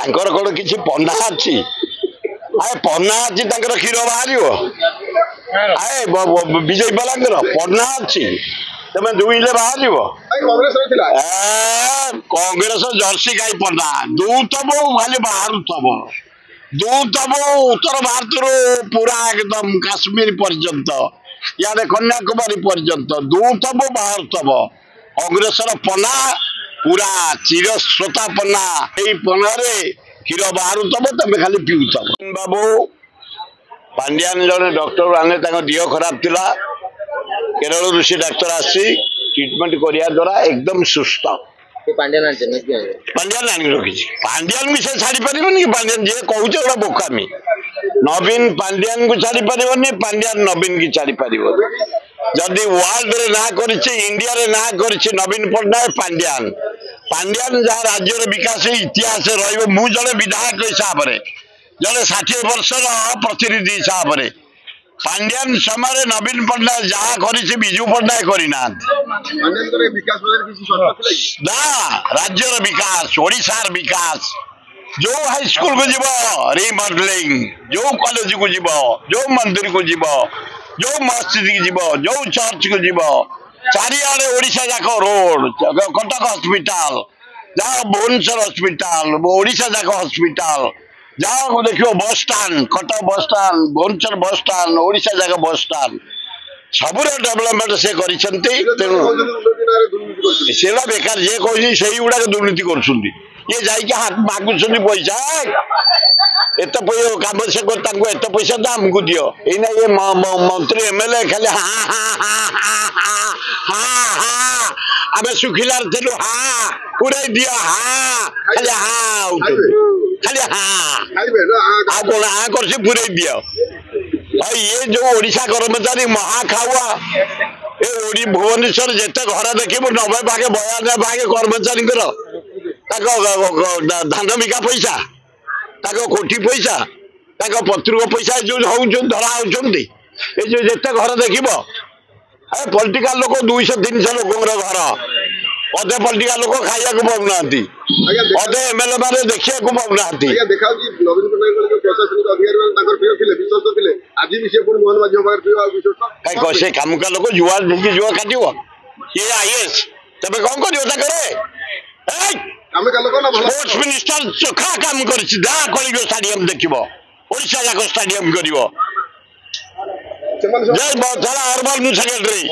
तांकर कोन किछि पन्ना अछि आए पन्ना अछि तांकर क्षीर बाहरियो आए विजय बलांगर पन्ना अछि तमे दुइले बाहरियो कांग्रेस जर्सी गाई पन्ना दूतबो खाली बाहर तबो दूतबो उत्तर भारत रो पूरा एकदम काश्मीर पर्यंत यारे कन्याकुमारी पर्यंत दूतबो बाहर तबो कांग्रेस रो पन्ना पूरा चिरस्रोता पन्ना ए पन्ना रे क्षीर बाहर तबो तमे खाली पिउतबो बाबू पांड्यान जने डॉक्टर आने ताको दियो खराब थिला केरल ऋषि डॉक्टर आसी ट्रीटमेंट करिया द्वारा एकदम सुस्त पांड्यान आनी रखी पांड्यान भी से छाड़ी पारिबनी पांड्यान जे कहूचे ओडा बोकामी नवीन पांड्यान को छाड़ी पारिबनी पांड्यान नवीन की छाड़ी पारिबो जदी वर्ल्ड रे ना करिछि इंडिया रे ना करिछि नवीन पटनायक पांड्यान पांड्यान जा राज्य रे विकास इतिहास रहइबो मु जने विधायक हिसाब रे जने 60 वर्ष रो प्रतिनिधि हिसाब रे पांड्यान समय नवीन पटनायक जहाँ करिछि बिजू पटनायक करिना ना राज्यर विकास ओडिशार विकास जो हाई स्कूल को जीव रिमॉडलिंग जो कॉलेज को जीव जो मंदिर को जीव जो मस्जिद को जीव जो चर्च को जीव चारिआडे ओडिशा जाक रोड कटक हॉस्पिटल जहाँ भुवनेश्वर हॉस्पिटल ओडिशा जाक हॉस्पिटल जहाँ देखियो bus stand Cuttack bus stand Bhubaneswar bus stand Odisha जाक बस स्टैंड सबुर डेवलपमेंट से करिसेंती तेणु सेड़ा बेकार जे कहि सेही गुडा दुर्नीति करछुंदी ये जाई के हाथ मागुछुंदी पैसा एत पैसा काम से को तांको एत पैसा दा हमकु दियो एना ये मंत्री एमएलए खाली हा अबे सुखिलार थेलु हा पुरै दियो हा खाली हा आ कोन आ करछि पुरै दियो भाई ये जो ओडिशा कर्मचारी महा खावा ए ओडी भुवनेश्वर जेते घर देखिबो 90 भागे 92 भागे कर्मचारी कर धान बिका पैसा कोठी पैसा पत्रिका पैसा जो धरा होती जो जेते घर देखिबो पॉलिटिकल लोक 200-300 लोक घर अधे पॉलिटिकल लोक खाइया को पाउना अधे एमएलए माने देखिया को पाउना से काम का लोक जुआ जुआ काटिबो ये आईएएस तबे कौन करियो ताकरे स्पोर्ट्स मिनिस्टर चोखा काम करछि दा करियो स्टेडियम देखिबो ओडिशा जाको स्टेडियम करियो जय बथला अर्बन सेक्रेटरी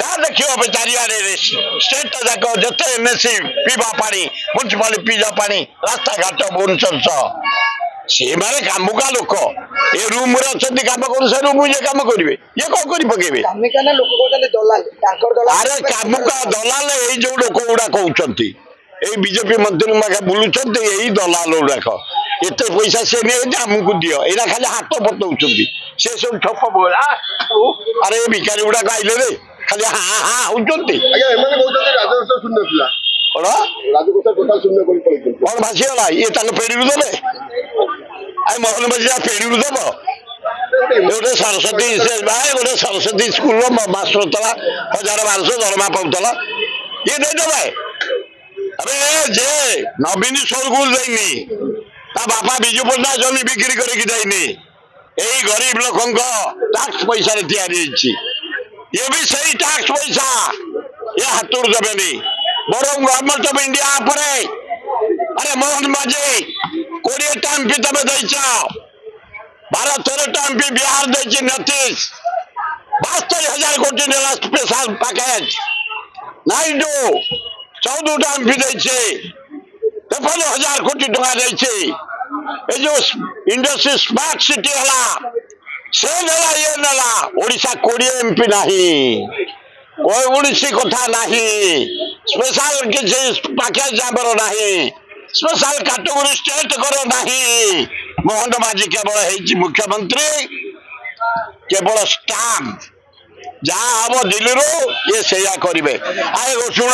जा देखियो बे चारिआडे रे स्टेट जाको जते एमएससी पीवा पानी म्युनिसिपालिटी पीजा पानी रास्ता घाट भुवनेश्वर से मारे कामुका लोक ए रूम रे अछंती काम करू से रूम जे काम करिवे ये को करि पकेबे कामिका ना लोक कोतले दलाल तांकर दलाल अरे कामुका दलाल ए जो लोक उडा कहउचंती ए बीजेपी मंत्री माके बुलुचंती एही दलाल उडाक एते पैसा से ने हमकु दियो एना खाली हाथ पतउचंती से सब ठप बोला अरे भिखारी उडा आइले रे खाली हा होचंती आज्ञा एमाने कहउचंती राजस्व शून्य थिला कोडा राजकोष टोटल शून्य करि पड़ै कोन भासी होला ये तान पेडीरु देबे आई मोहन बजिया पेडीरु देबो गोटे सरस्वती भाई गोटे सरस्वती स्कूल मास्टर तला 1000-1200 दरमा पाउतला ये दे दे भाई अरे जे नवीन स्कूल जाइनी ता बापा बिजू पटनायक जमी बिक्री करके जाइनी एई गरीब लोकंक टैक्स पैसा रे तैयारी अछि ये भी सही टैक्स पैसा ये हाथुर देबेनी बरम गवर्नमेंट ऑफ इंडिया परे अरे मोहन बाजी 20 टाइम पे तबे दैछा 12-13 टाइम पे बिहार दैछि नतीश 72,000 कोटी नेला स्पेशल पैकेज नाइडो 14 टाइम भी दैछे 53,000 कोटी टका दैछे ए जो इंडस्ट्री स्मार्ट सिटी हला से नेला ये नेला ओडिशा 20 एमपी नाही कोई ओडिसी कथा नाही स्पेशल के पैकेज जाबर नाही स्पेशल कैटेगरी स्टेट करो नाही मोहन बाजी केवल है मुख्यमंत्री केवल स्टाम्प जहाँ हम दिल्ली रो ये सेया करिवे आए सुन